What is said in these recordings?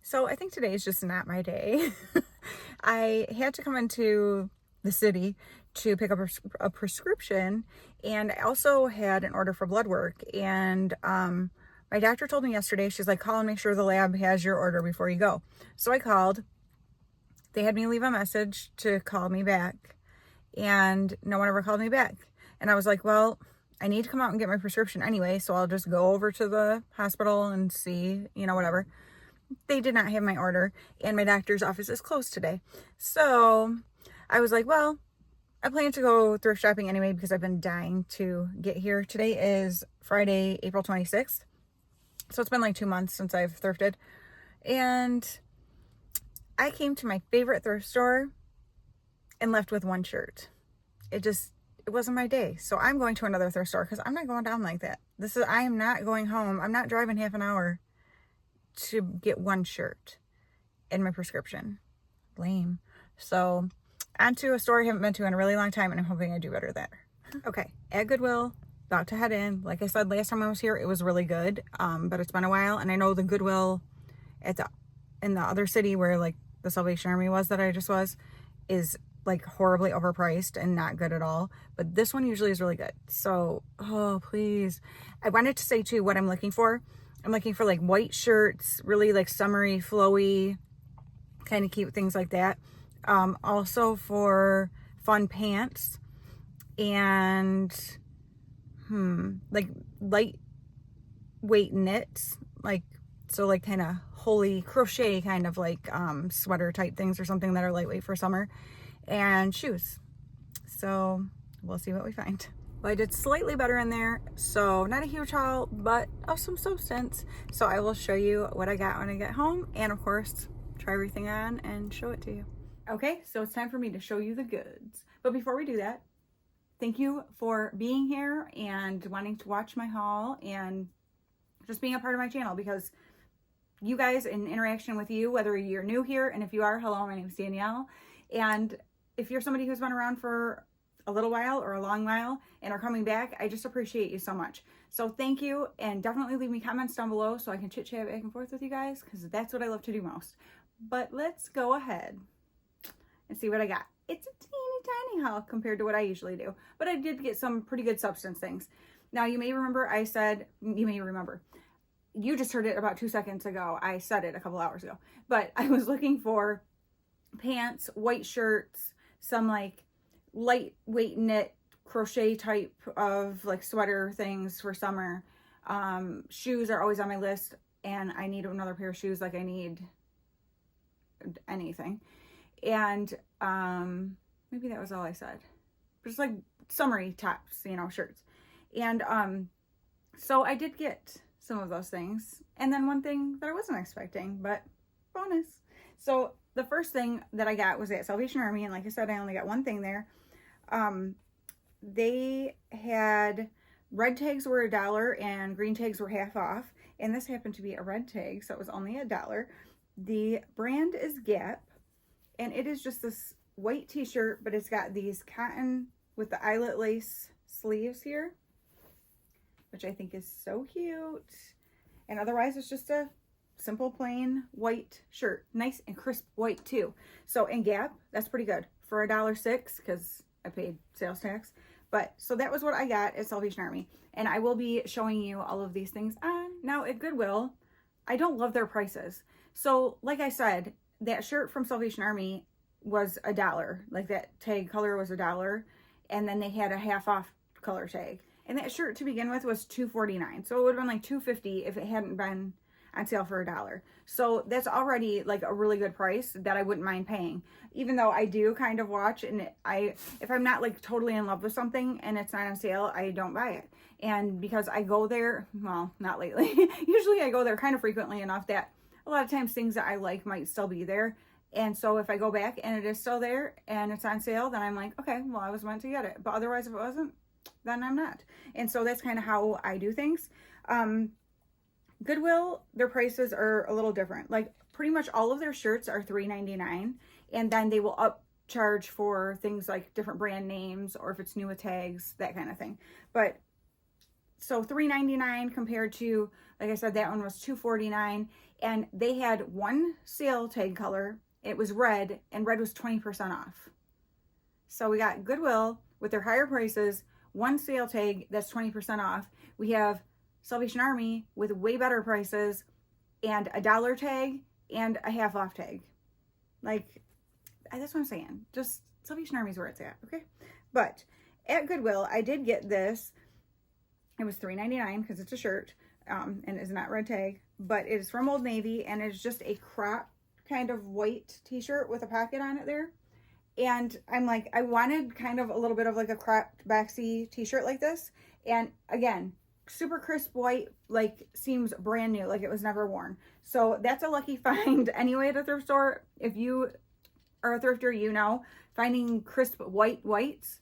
So I think today is just not my day. I had to come into the city to pick up a prescription, and I also had an order for blood work. And my doctor told me yesterday, she's like, call and make sure the lab has your order before you go. So I called. They had me leave a message to call me back, and no one ever called me back. And I was like, well, I need to come out and get my prescription anyway, so I'll just go over to the hospital and see, whatever. They did not have my order, and my doctor's office is closed today. So I was like, well, I plan to go thrift shopping anyway because I've been dying to get here. Today is Friday, April 26th. So it's been like 2 months since I've thrifted. And I came to my favorite thrift store and left with one shirt. It wasn't my day. So I'm going to another thrift store because I'm not going down like that. I am not going home. I'm not driving half an hour to get one shirt in my prescription. Lame. So on to a store I haven't been to in a really long time, and I'm hoping I do better there. Okay, at Goodwill, about to head in. Like I said, last time I was here, it was really good, but it's been a while, and I know the Goodwill in the other city where like the Salvation Army was that I just was, is like horribly overpriced and not good at all. But this one usually is really good. So, oh, please. I wanted to say too what I'm looking for. I'm looking for like white shirts, really like summery, flowy, kind of cute things like that. Also for fun pants and like lightweight knits, like kind of holy crochet kind of like sweater type things or something that are lightweight for summer, and shoes. So we'll see what we find. Well, I did slightly better in there, so not a huge haul, but of some substance. So I will show you what I got when I get home, and of course, try everything on and show it to you. Okay, so it's time for me to show you the goods. But before we do that, thank you for being here and wanting to watch my haul and just being a part of my channel, because you guys, in interaction with you, whether you're new here, and if you are, hello, my name is Danielle. And if you're somebody who's been around for a little while or a long while and are coming back, I just appreciate you so much. So thank you, and definitely leave me comments down below so I can chit chat back and forth with you guys, because that's what I love to do most. But let's go ahead and see what I got. It's a teeny tiny haul compared to what I usually do, but I did get some pretty good substance things. Now you may remember you just heard it about 2 seconds ago. I said it a couple hours ago, but I was looking for pants, white shirts, some like lightweight knit crochet type of like sweater things for summer. Shoes are always on my list, and I need another pair of shoes. Like I need anything. And maybe that was all I said. Just like summery tops, shirts. And so I did get some of those things. And then one thing that I wasn't expecting, but bonus. So the first thing that I got was at Salvation Army, and like I said, I only got one thing there. They had red tags were $1 and green tags were half off, and this happened to be a red tag, so it was only $1. The brand is Gap, and it is just this white t-shirt, but it's got these cotton with the eyelet lace sleeves here, which I think is so cute. And otherwise it's just a simple plain white shirt, nice and crisp white too. So in Gap, that's pretty good for $1.06 because I paid sales tax. But so that was what I got at Salvation Army, and I will be showing you all of these things on. Now at Goodwill, I don't love their prices. So like I said, that shirt from Salvation Army was $1. Like that tag color was $1, and then they had a half off color tag. And that shirt to begin with was $2.49. So it would have been like $2.50 if it hadn't been on sale for $1. So that's already like a really good price that I wouldn't mind paying. Even though I do kind of watch, and if I'm not like totally in love with something and it's not on sale, I don't buy it. And because I go there, well, not lately. Usually I go there kind of frequently enough that a lot of times things that I like might still be there. And so if I go back and it is still there and it's on sale, then I'm like, okay, well, I was meant to get it. But otherwise, if it wasn't, then I'm not. And so that's kind of how I do things. Goodwill, their prices are a little different. Like pretty much all of their shirts are $3.99, and then they will upcharge for things like different brand names, or if it's new with tags, that kind of thing. But so $3.99 compared to, like I said, that one was $2.49. and they had one sale tag color. It was red, and red was 20% off. So we got Goodwill with their higher prices, one sale tag that's 20% off. We have Salvation Army with way better prices and a dollar tag and a half off tag. Like, that's what I'm saying. Just Salvation Army is where it's at, okay? But at Goodwill, I did get this. It was $3.99 because it's a shirt, and it's not red tag, but it is from Old Navy, and it's just a crop kind of white t-shirt with a pocket on it there. And I'm like, I wanted kind of a little bit of like a cropped boxy t-shirt like this. And again, super crisp white, like seems brand new, like it was never worn. So that's a lucky find anyway at a thrift store. If you are a thrifter, you know, finding crisp whites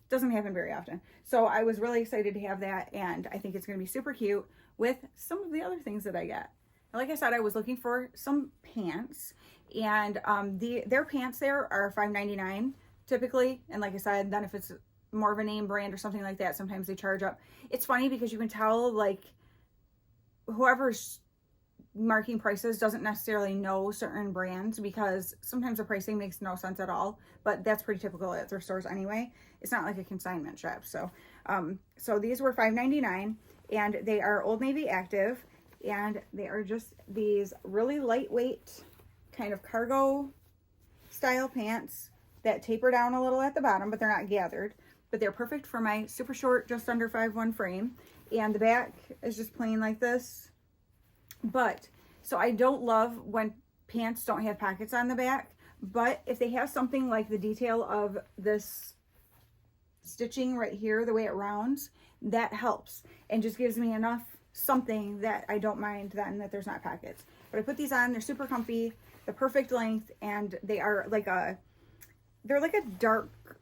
doesn't happen very often. So I was really excited to have that, and I think it's going to be super cute with some of the other things that I got. Like I said, I was looking for some pants, and their pants there are $5.99 typically. And like I said, then if it's more of a name brand or something like that, sometimes they charge up. It's funny because you can tell like whoever's marking prices doesn't necessarily know certain brands, because sometimes the pricing makes no sense at all, but that's pretty typical at thrift stores anyway. It's not like a consignment shop. So so these were $5.99, and they are Old Navy active, and they are just these really lightweight kind of cargo style pants that taper down a little at the bottom, but they're not gathered, but they're perfect for my super short, just under 5'1" frame. And the back is just plain like this. But so I don't love when pants don't have pockets on the back, but if they have something like the detail of this stitching right here, the way it rounds, that helps and just gives me enough something that I don't mind then that there's not pockets. But I put these on, they're super comfy, the perfect length, and they are like they're like a dark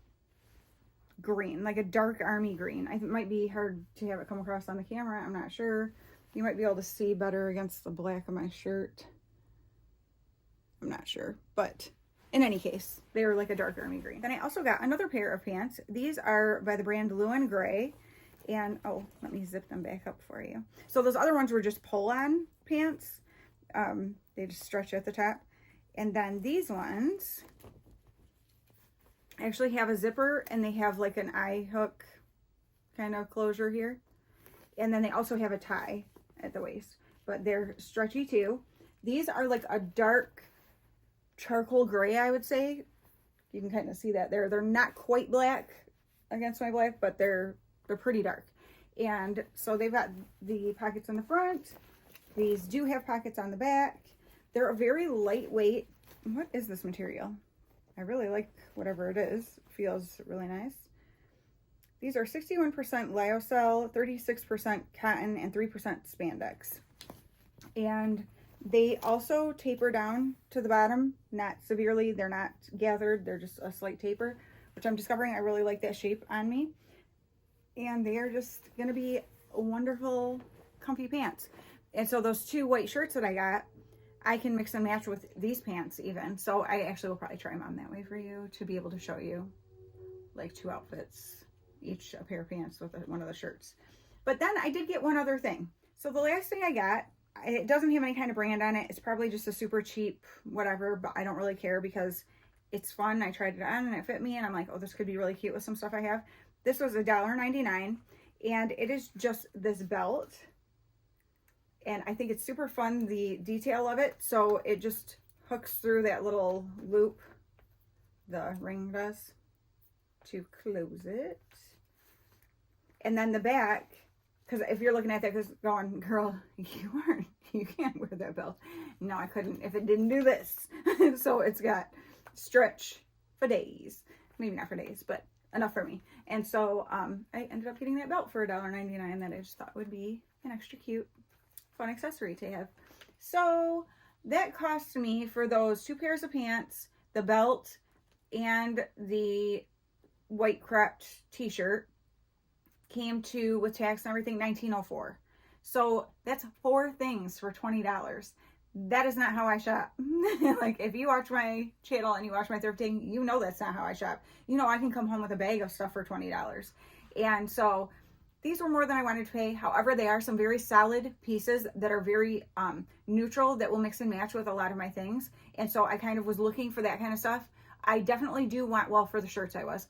green, like a dark army green. It might be hard to have it come across on the camera, I'm not sure. You might be able to see better against the black of my shirt. I'm not sure, but in any case, they were like a dark army green. Then I also got another pair of pants. These are by the brand Lewin Gray. And, oh, let me zip them back up for you. So those other ones were just pull-on pants. They just stretch at the top. And then these ones actually have a zipper, and they have like an eye hook kind of closure here. And then they also have a tie at the waist, but they're stretchy too. These are like a dark charcoal gray, I would say. You can kind of see that there. They're not quite black against my black, but they're pretty dark. And so they've got the pockets in the front. These do have pockets on the back. They're a very lightweight. What is this material? I really like whatever it is. Feels really nice. These are 61% lyocell, 36% cotton, and 3% spandex. And they also taper down to the bottom, not severely. They're not gathered. They're just a slight taper, which I'm discovering I really like that shape on me. And they are just going to be wonderful, comfy pants. And so those two white shirts that I got, I can mix and match with these pants even. So I actually will probably try them on that way for you to be able to show you like two outfits, each a pair of pants with one of the shirts. But then I did get one other thing. So the last thing I got, it doesn't have any kind of brand on it. It's probably just a super cheap whatever, but I don't really care because it's fun. I tried it on and it fit me, and I'm like, oh, this could be really cute with some stuff I have. This was $1.99, and it is just this belt. And I think it's super fun, the detail of it. So it just hooks through that little loop, the ring does, to close it. And then the back, because if you're looking at that, because going, girl, you can't wear that belt. No, I couldn't if it didn't do this. So it's got stretch for days. Maybe not for days, but enough for me. And so I ended up getting that belt for $1.99 that I just thought would be an extra cute, fun accessory to have. So that cost me, for those two pairs of pants, the belt, and the white cropped t-shirt, came to, with tax and everything, $19.04. So that's 4 things for $20. That is not how I shop. Like, if you watch my channel and you watch my thrifting, you know that's not how I shop. You know I can come home with a bag of stuff for $20. And so these were more than I wanted to pay. However, they are some very solid pieces that are very neutral, that will mix and match with a lot of my things. And so I kind of was looking for that kind of stuff. I definitely do want, well, for the shirts I was.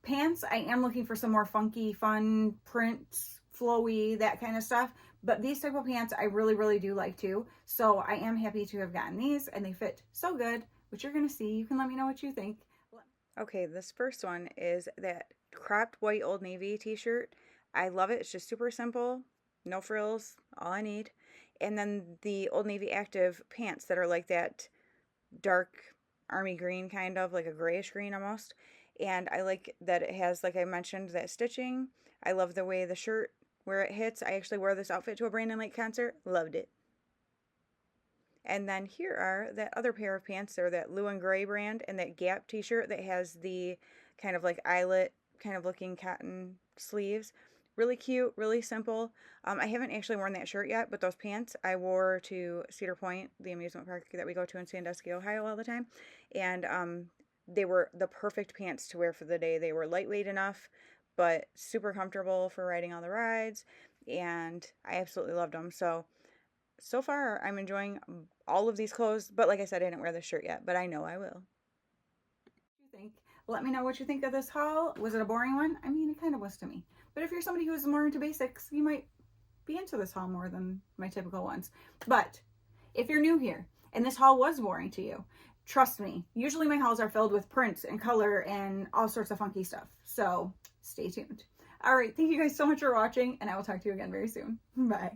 Pants, I am looking for some more funky, fun, prints, flowy, that kind of stuff. But these type of pants I really, really do like too. So I am happy to have gotten these, and they fit so good, which you're going to see. You can let me know what you think. Okay, this first one is that cropped white Old Navy t-shirt. I love it. It's just super simple, no frills, all I need. And then the Old Navy Active pants that are like that dark army green, kind of like a grayish green almost. And I like that it has, like I mentioned, that stitching. I love the way the shirt, where it hits. I actually wore this outfit to a Brandon Lake concert. Loved it. And then here are that other pair of pants. They're that Lou and Gray brand, and that Gap t-shirt that has the kind of like eyelet kind of looking cotton sleeves. Really cute, really simple. I haven't actually worn that shirt yet, but those pants I wore to Cedar Point, the amusement park that we go to in Sandusky, Ohio all the time. And they were the perfect pants to wear for the day. They were lightweight enough, but super comfortable for riding all the rides. And I absolutely loved them. So far, I'm enjoying all of these clothes. But like I said, I didn't wear this shirt yet, but I know I will. What do you think? Let me know what you think of this haul. Was it a boring one? I mean, it kind of was to me. But if you're somebody who's more into basics, you might be into this haul more than my typical ones. But if you're new here and this haul was boring to you, trust me, usually my hauls are filled with prints and color and all sorts of funky stuff. So stay tuned. All right, thank you guys so much for watching, and I will talk to you again very soon. Bye.